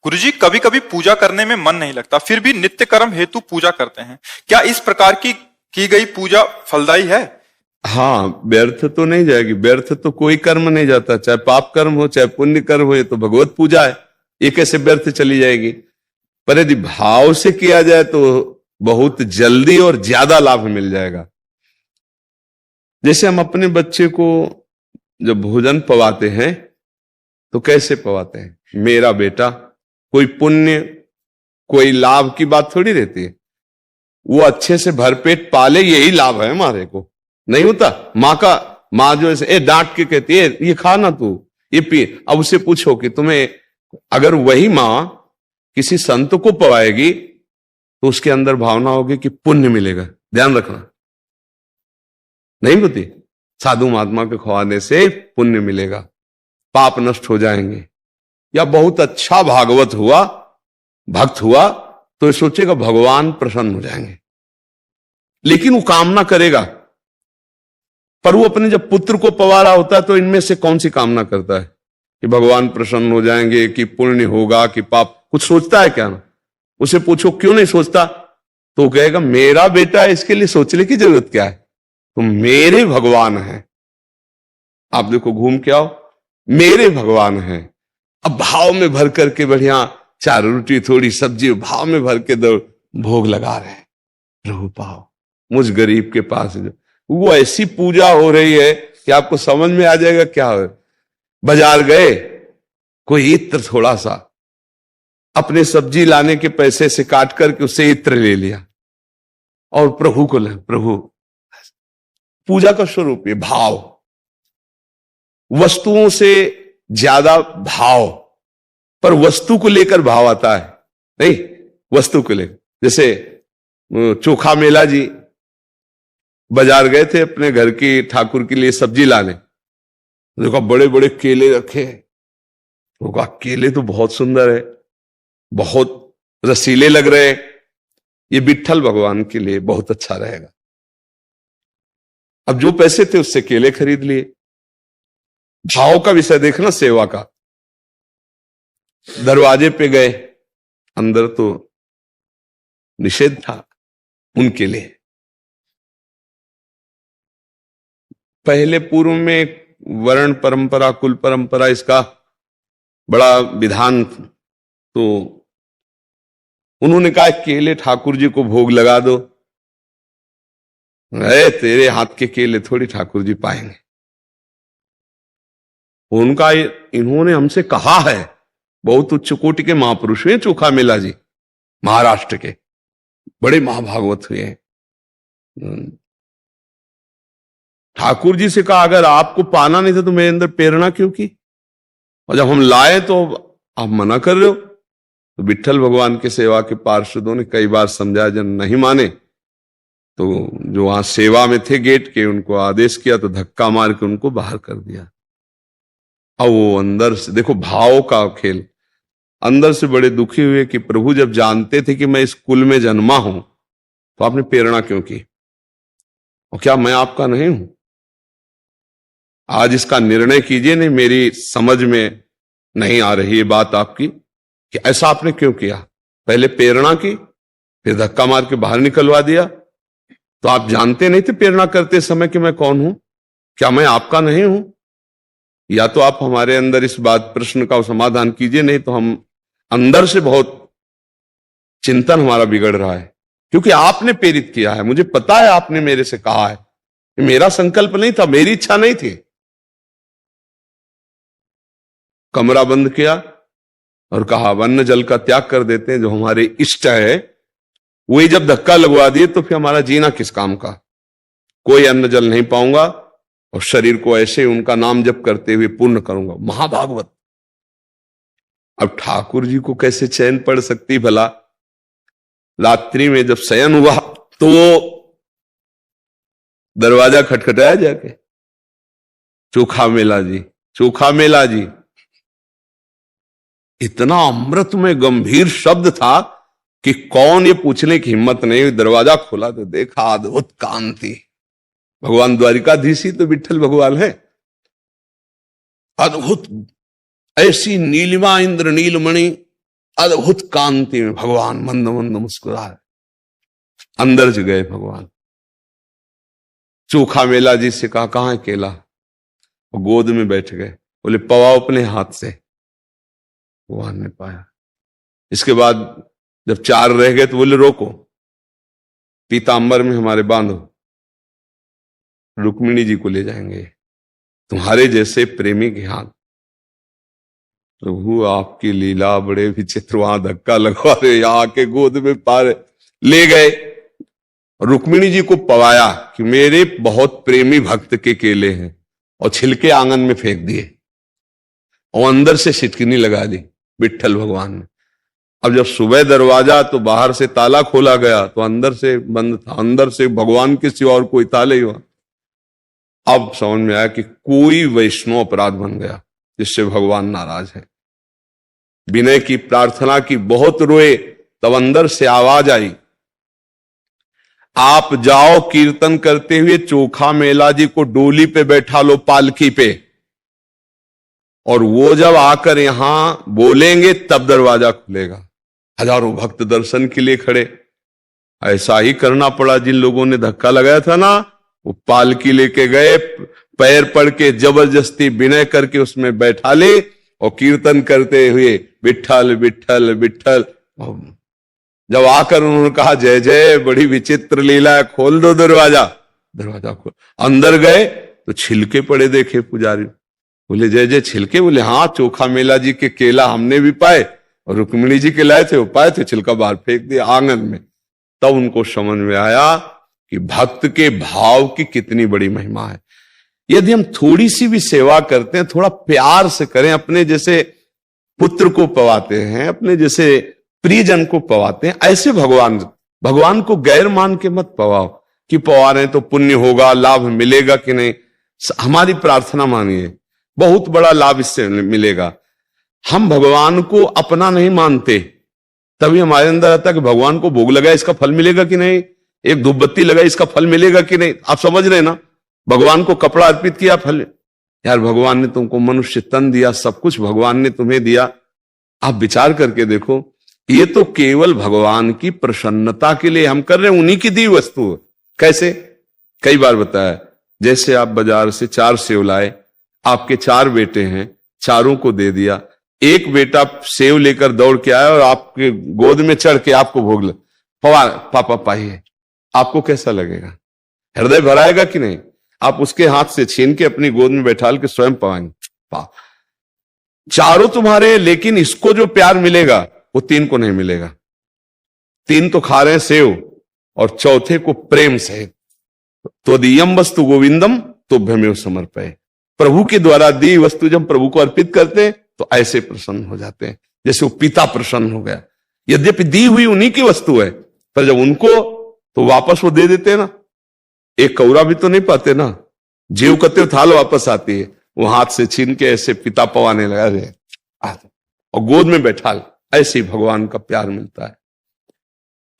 गुरुजी, कभी कभी पूजा करने में मन नहीं लगता, फिर भी नित्य कर्म हेतु पूजा करते हैं। क्या इस प्रकार की गई पूजा फलदायी है? हाँ, व्यर्थ तो नहीं जाएगी। व्यर्थ तो कोई कर्म नहीं जाता, चाहे पाप कर्म हो चाहे पुण्य कर्म हो। ये तो भगवत पूजा है, ये कैसे व्यर्थ चली जाएगी? पर यदि भाव से किया जाए तो बहुत जल्दी और ज्यादा लाभ मिल जाएगा। जैसे हम अपने बच्चे को जब भोजन पवाते हैं तो कैसे पवाते हैं? मेरा बेटा, कोई पुण्य कोई लाभ की बात थोड़ी रहती है। वो अच्छे से भरपेट पाले, यही लाभ है हमारे को। नहीं होता? माँ जो ऐसे डांट के कहती है ये खा ना तू, ये पी। अब उसे पूछो कि तुम्हें अगर वही माँ किसी संत को पवाएगी तो उसके अंदर भावना होगी कि पुण्य मिलेगा। ध्यान रखना, नहीं होती? साधु महात्मा के खवाने से पुण्य मिलेगा, पाप नष्ट हो जाएंगे। या बहुत अच्छा भागवत हुआ, भक्त हुआ, तो सोचेगा भगवान प्रसन्न हो जाएंगे। लेकिन वो कामना करेगा, पर वो अपने जब पुत्र को पवा रहा होता है तो इनमें से कौन सी कामना करता है कि भगवान प्रसन्न हो जाएंगे, कि पुण्य होगा, कि पाप? कुछ सोचता है क्या? उसे पूछो क्यों नहीं सोचता, तो वो कहेगा मेरा बेटा है, इसके लिए सोचने की जरूरत क्या है? तो मेरे भगवान हैं। आप देखो, घूम के आओ, मेरे भगवान हैं। अब भाव में भर करके बढ़िया 4 रोटी थोड़ी सब्जी भाव में भर के दो भोग लगा रहे हैं। प्रभु पाओ मुझ गरीब के पास। वो ऐसी पूजा हो रही है कि आपको समझ में आ जाएगा क्या हो। बाजार गए, कोई इत्र थोड़ा सा अपने सब्जी लाने के पैसे से काट करके उससे इत्र ले लिया और प्रभु को ले। प्रभु, पूजा का स्वरूप ये भाव, वस्तुओं से ज्यादा भाव। पर वस्तु को लेकर भाव आता है, नहीं? वस्तु को लेकर, जैसे चोखा मेला जी बाजार गए थे अपने घर की ठाकुर के लिए सब्जी लाने। देखो बड़े बड़े केले रखे, तो कहा केले तो बहुत सुंदर है, बहुत रसीले लग रहे, ये विट्ठल भगवान के लिए बहुत अच्छा रहेगा। अब जो पैसे थे उससे केले खरीद लिए। भाव का विषय देखना, सेवा का। दरवाजे पे गए, अंदर तो निषेध था उनके लिए। पहले पूर्व में वर्ण परंपरा, कुल परंपरा, इसका बड़ा विधान, तो उन्होंने कहा केले ठाकुर जी को भोग लगा दो। तेरे हाथ के केले थोड़ी ठाकुर जी पाएंगे। उनका इन्होंने हमसे कहा है, बहुत उच्च कोटि के महापुरुष हैं चोखा मेला जी, महाराष्ट्र के बड़े महाभागवत हुए हैं। ठाकुर जी से कहा अगर आपको पाना नहीं था तो मेरे अंदर प्रेरणा क्यों की? और जब हम लाए तो आप मना कर रहे हो। तो विट्ठल भगवान के सेवा के पार्षदों ने कई बार समझाया, जब नहीं माने तो जो वहां सेवा में थे गेट के, उनको आदेश किया तो धक्का मार के उनको बाहर कर दिया। अब वो अंदर से देखो भाव का खेल, अंदर से बड़े दुखी हुए कि प्रभु जब जानते थे कि मैं इस कुल में जन्मा हूं तो आपने प्रेरणा क्यों की? और क्या मैं आपका नहीं हूं? आज इसका निर्णय कीजिए। नहीं, मेरी समझ में नहीं आ रही ये बात आपकी कि ऐसा आपने क्यों किया। पहले प्रेरणा की, फिर धक्का मार के बाहर निकलवा दिया। तो आप जानते नहीं थे प्रेरणा करते समय कि मैं कौन हूं? क्या मैं आपका नहीं हूं? या तो आप हमारे अंदर इस बात प्रश्न का समाधान कीजिए, नहीं तो हम अंदर से बहुत चिंतन हमारा बिगड़ रहा है। क्योंकि आपने प्रेरित किया है, मुझे पता है, आपने मेरे से कहा है। मेरा संकल्प नहीं था, मेरी इच्छा नहीं थी। कमरा बंद किया और कहा अन्न जल का त्याग कर देते हैं, जो हमारे इष्ट है वही जब धक्का लगवा दिए तो फिर हमारा जीना किस काम का? कोई अन्न जल नहीं पाऊंगा और शरीर को ऐसे उनका नाम जप करते हुए पूर्ण करूंगा। महाभागवत। अब ठाकुर जी को कैसे चैन पड़ सकती भला? रात्रि में जब शयन हुआ तो दरवाजा खटखटाया जाके, चोखा मेला जी, चोखा मेला जी। इतना अमृत में गंभीर शब्द था कि कौन, ये पूछने की हिम्मत नहीं हुई। दरवाजा खोला तो देखा अद्भुत कांति। भगवान द्वारिकाधीश ही तो विट्ठल भगवान है। अद्भुत ऐसी नीलिमा इंद्र नीलमणि, अद्भुत कांति में भगवान मंद मंद मुस्कुराए। अंदर से गए भगवान, चोखा मेला जी से कहा कहां है केला, और गोद में बैठ गए, बोले पवाओ अपने हाथ से। भगवान ने पाया। इसके बाद जब 4 रह गए तो बोले रोको, पीतांबर में हमारे बांधो, रुक्मिणी जी को ले जाएंगे, तुम्हारे जैसे प्रेमी के हाथ। प्रभु आपकी लीला बड़े विचित्र, वहां धक्का लगवा रहे, यहाँ के गोद में पार ले गए, रुक्मिणी जी को पवाया कि मेरे बहुत प्रेमी भक्त के केले हैं, और छिलके आंगन में फेंक दिए, और अंदर से सिटकिनी लगा दी विट्ठल भगवान ने। अब जब सुबह दरवाजा तो बाहर से ताला खोला गया तो अंदर से बंद था, अंदर से भगवान के सिवा और कोई ताला ही हुआ। अब समझ में आया कि कोई वैष्णव अपराध बन गया जिससे भगवान नाराज है। विनय की प्रार्थना की, बहुत रोए, तब अंदर से आवाज आई, आप जाओ कीर्तन करते हुए चोखा मेला जी को डोली पे बैठा लो, पालकी पे, और वो जब आकर यहां बोलेंगे तब दरवाजा खुलेगा। हजारों भक्त दर्शन के लिए खड़े। ऐसा ही करना पड़ा, जिन लोगों ने धक्का लगाया था ना, वो पालकी लेके गए, पैर पड़ के जबरदस्ती विनय करके उसमें बैठा ले, और कीर्तन करते हुए विट्ठल विट्ठल विट्ठल। जब आकर उन्होंने कहा जय जय, बड़ी विचित्र लीला है, खोल दो दरवाजा। दरवाजा खोल, अंदर गए तो छिलके पड़े देखे पुजारी। बोले जय जय, छिलके? बोले हाँ, चोखा मेला जी के केला हमने भी पाए, और रुक्मिणी जी के लाए थे, वो पाए थे, छिलका बाहर फेंक दिया आंगन में। तब उनको समझ में आया कि भक्त के भाव की कितनी बड़ी महिमा है। यदि हम थोड़ी सी भी सेवा करते हैं, थोड़ा प्यार से करें, अपने जैसे पुत्र को पवाते हैं, अपने जैसे प्रियजन को पवाते हैं, ऐसे भगवान को गैर मान के मत पवाओ कि पवा रहे तो पुण्य होगा, लाभ मिलेगा कि नहीं। हमारी प्रार्थना मानिए, बहुत बड़ा लाभ इससे मिलेगा। हम भगवान को अपना नहीं मानते, तभी हमारे अंदर आता है कि भगवान को भोग लगा, इसका फल मिलेगा कि नहीं, एक धूप बत्ती लगा, इसका फल मिलेगा कि नहीं। आप समझ रहे ना, भगवान को कपड़ा अर्पित किया, फल। यार भगवान ने तुमको मनुष्य तन दिया, सब कुछ भगवान ने तुम्हें दिया। आप विचार करके देखो, ये तो केवल भगवान की प्रसन्नता के लिए हम कर रहे हैं, उन्हीं की दी वस्तु। कैसे? कई बार बताया, जैसे आप बाजार से 4 सेव लाए, आपके 4 बेटे हैं, चारों को दे दिया, एक बेटा सेव लेकर दौड़ के आया और आपके गोद में चढ़ के आपको भोग लगा, पापा पाइए, आपको कैसा लगेगा? हृदय भराएगा कि नहीं? आप उसके हाथ से छीन के अपनी गोद में बैठाल के स्वयं पाएंगे। चारों तुम्हारे, लेकिन इसको जो प्यार मिलेगा वो 3 को नहीं मिलेगा। 3 तो खा रहे हैं सेव, और चौथे को प्रेम से। त्वदीयम वस्तु गोविंदम तुभ्यमेव समर्पये। प्रभु के द्वारा दी वस्तु जब प्रभु को अर्पित करते हैं तो ऐसे प्रसन्न हो जाते हैं, जैसे वो पिता प्रसन्न हो गया। यद्यपि दी हुई उन्हीं की वस्तु है, पर जब उनको तो वापस वो दे देते हैं ना। एक कौरा भी तो नहीं पाते ना, जीव कते थाल वापस आती है, वो हाथ से छीन के ऐसे पिता पवाने लगा रहे और गोद में बैठा। ऐसे ही भगवान का प्यार मिलता है।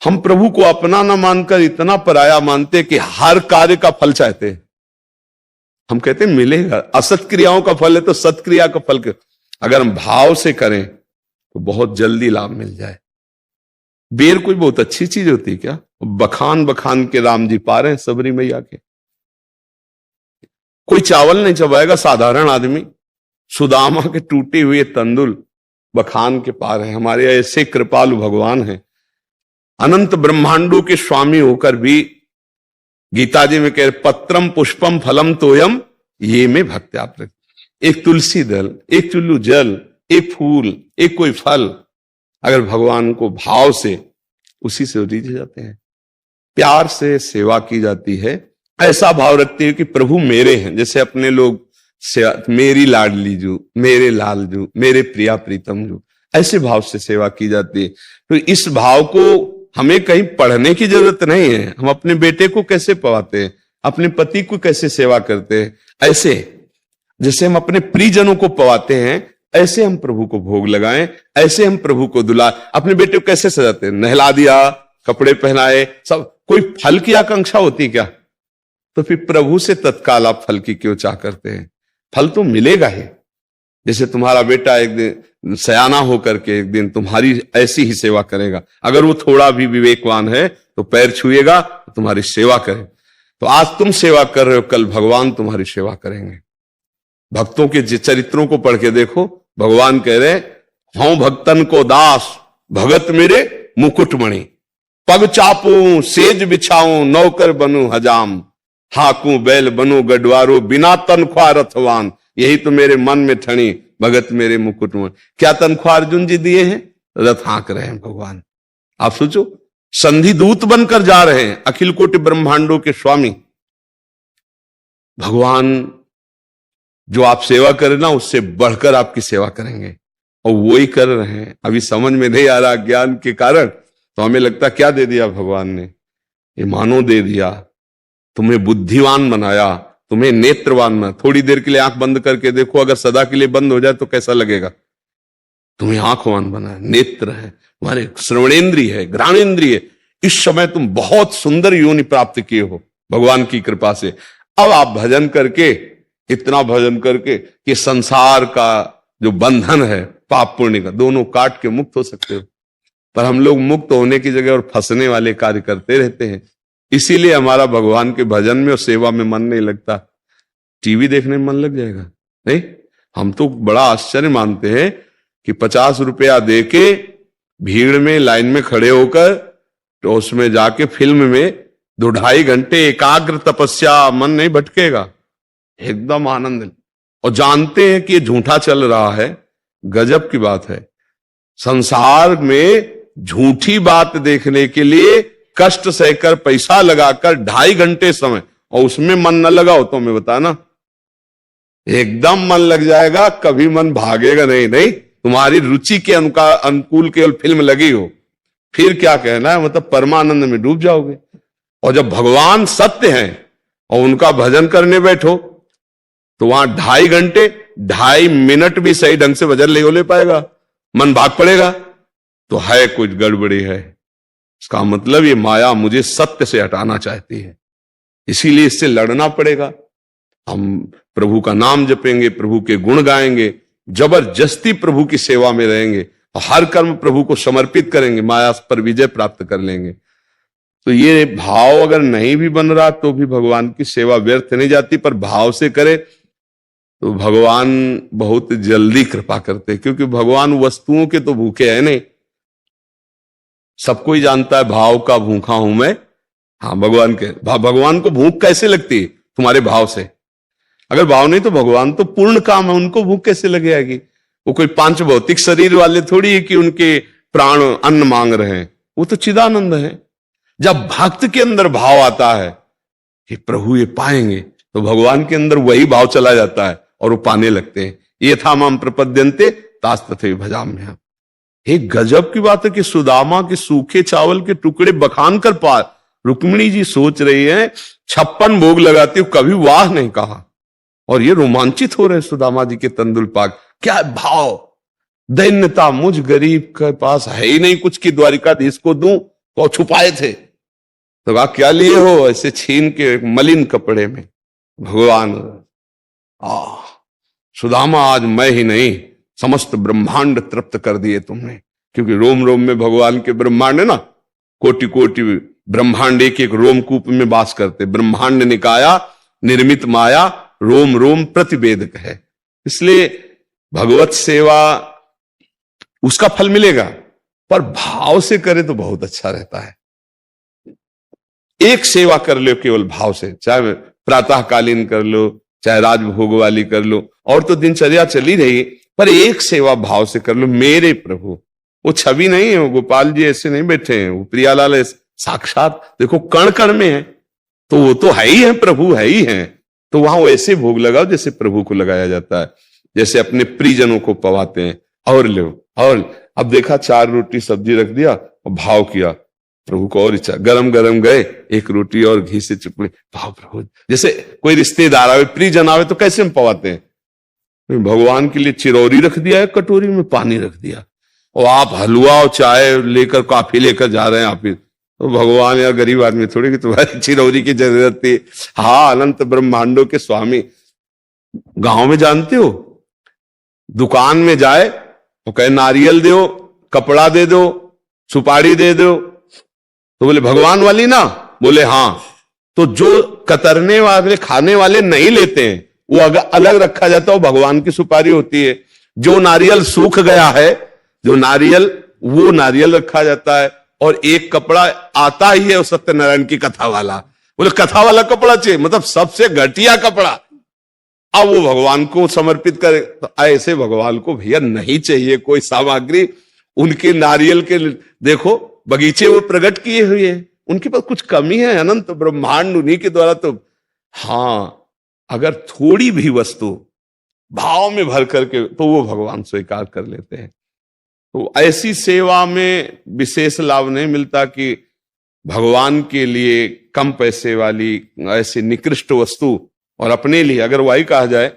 हम प्रभु को अपना ना मानकर इतना पराया मानते कि हर कार्य का फल चाहते हैं। हम कहते हैं मिलेगा, असत क्रियाओं का फल है तो सत्क्रिया का फल अगर हम भाव से करें तो बहुत जल्दी लाभ मिल जाए। बेर कोई बहुत अच्छी चीज होती है क्या? बखान बखान के राम जी पा रहे हैं सबरी मैया के। कोई चावल नहीं चबाएगा साधारण आदमी, सुदामा के टूटे हुए तंदुल बखान के पा रहे हैं। हमारे ऐसे कृपालु भगवान हैं, अनंत ब्रह्मांडों के स्वामी होकर भी गीता जी में कह रहे पत्रम पुष्पम फलम तोयम ये में भक्त्या प्रति। एक तुलसी दल, एक चुल्लू जल, एक फूल, एक कोई फल, अगर भगवान को भाव से उसी से रिझ जाते हैं, प्यार से सेवा की जाती है, ऐसा भाव रखते हैं कि प्रभु मेरे हैं। जैसे अपने लोग मेरी लाडली जू, मेरे लाल जू, मेरे प्रिया प्रीतम जू, ऐसे भाव से सेवा की जाती है। तो इस भाव को हमें कहीं पढ़ने की जरूरत नहीं है। हम अपने बेटे को कैसे पवाते हैं, अपने पति को कैसे सेवा करते हैं, ऐसे जैसे हम अपने प्रियजनों को पवाते हैं, ऐसे हम प्रभु को भोग लगाएं, ऐसे हम प्रभु को दुला। अपने बेटे को कैसे सजाते हैं? नहला दिया, कपड़े पहनाए, सब। कोई फल की आकांक्षा होती क्या? तो फिर प्रभु से तत्काल आप फल की क्यों चाह करते हैं? फल तो मिलेगा ही, जैसे तुम्हारा बेटा एक दिन सयाना होकर के एक दिन तुम्हारी ऐसी ही सेवा करेगा, अगर वो थोड़ा भी विवेकवान है तो पैर छुएगा तो तुम्हारी सेवा करे। तो आज तुम सेवा कर रहे हो, कल भगवान तुम्हारी सेवा करेंगे। भक्तों के चरित्रों को पढ़ के देखो, भगवान कह रहे हूं भक्तन को दास, भगत मेरे मुकुटमणि, पग चापू सेज बिछाऊं, नौकर बनूं हजाम, हाकू बैल बनूं गडवारो, बिना तनख्वाह रथवान, यही तो मेरे मन में ठनी, भगत मेरे मुकुटमणि। क्या तनख्वाह अर्जुन जी दिए हैं? रथ हाँक रहे हैं भगवान। आप सोचो, संधि दूत बनकर जा रहे हैं, अखिल कोटि ब्रह्मांडों के स्वामी भगवान। जो आप सेवा करें ना, उससे बढ़कर आपकी सेवा करेंगे, और वो ही कर रहे हैं। अभी समझ में नहीं आ रहा ज्ञान के कारण, तो हमें लगता क्या दे दिया भगवान ने? ये मानो दे दिया, तुम्हें बुद्धिवान बनाया, तुम्हें नेत्रवान बनाया। थोड़ी देर के लिए आंख बंद करके देखो, अगर सदा के लिए बंद हो जाए तो कैसा लगेगा? तुम्हें आंखवान बनाया, नेत्र है, तुम्हारे श्रवणेन्द्रिय है, घ्राणेन्द्रिय। इस समय तुम बहुत सुंदर योनि प्राप्त किए हो भगवान की कृपा से। अब आप भजन करके, इतना भजन करके कि संसार का जो बंधन है पाप पुण्य का, दोनों काट के मुक्त हो सकते हो। पर हम लोग मुक्त होने की जगह और फंसने वाले कार्य करते रहते हैं। इसीलिए हमारा भगवान के भजन में और सेवा में मन नहीं लगता। टीवी देखने में मन लग जाएगा? नहीं। हम तो बड़ा आश्चर्य मानते हैं कि 50 रुपया दे के भीड़ में लाइन में खड़े होकर तो उसमें जाके फिल्म में 2-2.5 घंटे एकाग्र तपस्या, मन नहीं भटकेगा, एकदम आनंद। और जानते हैं कि ये झूठा चल रहा है। गजब की बात है, संसार में झूठी बात देखने के लिए कष्ट सहकर पैसा लगाकर 2.5 घंटे समय, और उसमें मन न लगाओ तो मैं बताना, एकदम मन लग जाएगा, कभी मन भागेगा नहीं। नहीं, तुम्हारी रुचि के अनुकूल केवल फिल्म लगी हो, फिर क्या कहना है, मतलब परमानंद में डूब जाओगे। और जब भगवान सत्य हैं और उनका भजन करने बैठो तो वहां 2.5 घंटे 2.5 मिनट भी सही ढंग से भजन नहीं हो ले पाएगा, मन भाग पड़ेगा, तो है कुछ गड़बड़ी है। इसका मतलब ये माया मुझे सत्य से हटाना चाहती है, इसीलिए इससे लड़ना पड़ेगा। हम प्रभु का नाम जपेंगे, प्रभु के गुण गाएंगे, जबरदस्ती प्रभु की सेवा में रहेंगे और हर कर्म प्रभु को समर्पित करेंगे, माया पर विजय प्राप्त कर लेंगे। तो ये भाव अगर नहीं भी बन रहा तो भी भगवान की सेवा व्यर्थ नहीं जाती, पर भाव से करे तो भगवान बहुत जल्दी कृपा करते, क्योंकि भगवान वस्तुओं के तो भूखे है नहीं। सबको ही जानता है भाव का भूखा हूं मैं। हाँ, भगवान को भूख कैसे लगती है? तुम्हारे भाव से। अगर भाव नहीं तो भगवान तो पूर्ण काम है, उनको भूख कैसे लग जाएगी? वो कोई 5 भौतिक शरीर वाले थोड़ी है कि उनके प्राण अन्न मांग रहे हैं, वो तो चिदानंद है। जब भक्त के अंदर भाव आता है कि प्रभु ये पाएंगे, तो भगवान के अंदर वही भाव चला जाता है और वो पाने लगते हैं। ये था माम प्रपद्यन्ते तास तथैव भजाम्यहम्। एक गजब की बात है कि सुदामा के सूखे चावल के टुकड़े बखान कर पा, रुक्मिणी जी सोच रही हैं 56 भोग लगाती हूं, कभी वाह नहीं कहा, और ये रोमांचित हो रहे सुदामा जी के तंदुल पाक। क्या भाव, दैन्यता, मुझ गरीब के पास है ही नहीं कुछ कि द्वारिकाधीश को दूं, तो छुपाए थे। तो कहा क्या लिए हो? ऐसे छीन के एक मलिन कपड़े में। भगवान सुदामा, आज मैं ही नहीं समस्त ब्रह्मांड तृप्त कर दिए तुमने, क्योंकि रोम रोम में भगवान के ब्रह्मांड है ना, कोटि कोटि ब्रह्मांड एक एक रोमकूप में वास करते। ब्रह्मांड निकाया निर्मित माया, रोम रोम प्रतिवेदक है। इसलिए भगवत सेवा उसका फल मिलेगा, पर भाव से करे तो बहुत अच्छा रहता है। एक सेवा कर लो केवल भाव से, चाहे प्रातःकालीन कर लो, चाहे राजभोग वाली कर लो, और तो दिनचर्या चली रही, पर एक सेवा भाव से कर लो। मेरे प्रभु, वो छवि नहीं है, वो गोपाल जी ऐसे नहीं बैठे हैं, वो प्रियालाल साक्षात देखो कण कण में है, तो वो तो है ही है, प्रभु है ही है। तो वहां वैसे भोग लगाओ जैसे प्रभु को लगाया जाता है, जैसे अपने प्रियजनों को पवाते हैं। और लो, और अब देखा 4 रोटी सब्जी रख दिया और भाव किया प्रभु को, और इच्छा गरम गरम गए, 1 रोटी और घी से चुपड़ी, भाव प्रभु। जैसे कोई रिश्तेदार आवे, प्रियजन आवे, तो कैसे हम पवाते हैं? भगवान के लिए चिरौरी रख दिया है, कटोरी में पानी रख दिया, और आप हलवा और चाय लेकर, कॉफी लेकर जा रहे हैं आप ही, तो भगवान यार गरीब आदमी थोड़ी कि तुम्हारी चिरौरी की जरूरत थी। हाँ, अनंत ब्रह्मांडों के स्वामी। गांव में जानते हो दुकान में जाए तो कहे नारियल दो, कपड़ा दे दो, सुपारी दे दो, तो बोले भगवान वाली ना, बोले हाँ। तो जो कतरने वाले खाने वाले नहीं लेते हैं वो अलग रखा जाता है, वो भगवान की सुपारी होती है। जो नारियल सूख गया है, जो नारियल, वो नारियल रखा जाता है। और एक कपड़ा आता ही है वो सत्यनारायण की कथा वाला, बोले कथा वाला कपड़ा चाहिए, मतलब सबसे घटिया कपड़ा, अब वो भगवान को समर्पित करे। तो ऐसे भगवान को भैया नहीं चाहिए कोई सामग्री। उनके नारियल के देखो बगीचे वो प्रकट किए हुए हैं, उनके पास कुछ कमी है? अनंत ब्रह्मांड उन्हीं के द्वारा। तो हाँ, अगर थोड़ी भी वस्तु भाव में भर करके तो वो भगवान स्वीकार कर लेते हैं। तो ऐसी सेवा में विशेष लाभ नहीं मिलता कि भगवान के लिए कम पैसे वाली ऐसी निकृष्ट वस्तु, और अपने लिए अगर वही कहा जाए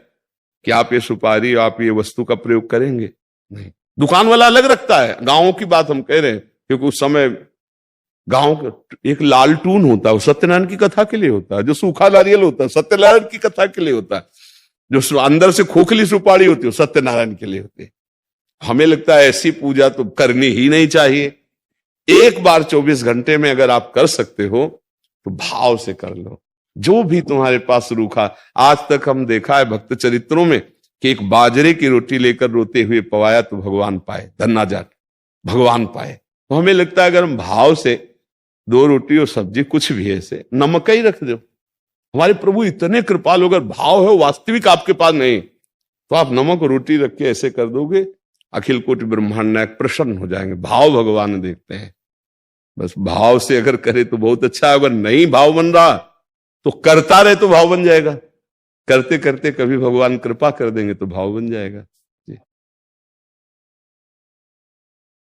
कि आप ये सुपारी, आप ये वस्तु का प्रयोग करेंगे, नहीं। दुकान वाला अलग रखता है, गांवों की बात हम कह रहे हैं, क्योंकि उस समय गांव का एक लालटून होता है, वो सत्यनारायण की कथा के लिए होता है। जो सूखा नारियल होता है सत्यनारायण की कथा के लिए होता है। जो अंदर से खोखली सुपारी होती है सत्यनारायण के लिए होती है। हमें लगता है ऐसी पूजा तो करनी ही नहीं चाहिए। एक बार 24 घंटे में अगर आप कर सकते हो तो भाव से कर लो। जो भी तुम्हारे पास रूखा, आज तक हम देखा है भक्त चरित्रों में कि एक बाजरे की रोटी लेकर रोते हुए पवाया तो भगवान पाए, धन्ना जाट भगवान पाए। तो हमें लगता है अगर हम भाव से 2 रोटी और सब्जी कुछ भी ऐसे नमक ही रख दो, हमारे प्रभु इतने कृपालु, अगर भाव है वास्तविक आपके पास नहीं तो आप नमक और रोटी रख के ऐसे कर दोगे, अखिल कोटि ब्रह्मांड नायक प्रसन्न हो जाएंगे। भाव भगवान देखते हैं। बस भाव से अगर करे तो बहुत अच्छा, अगर नहीं भाव बन रहा तो करता रहे तो भाव बन जाएगा। करते करते कभी भगवान कृपा कर देंगे तो भाव बन जाएगा।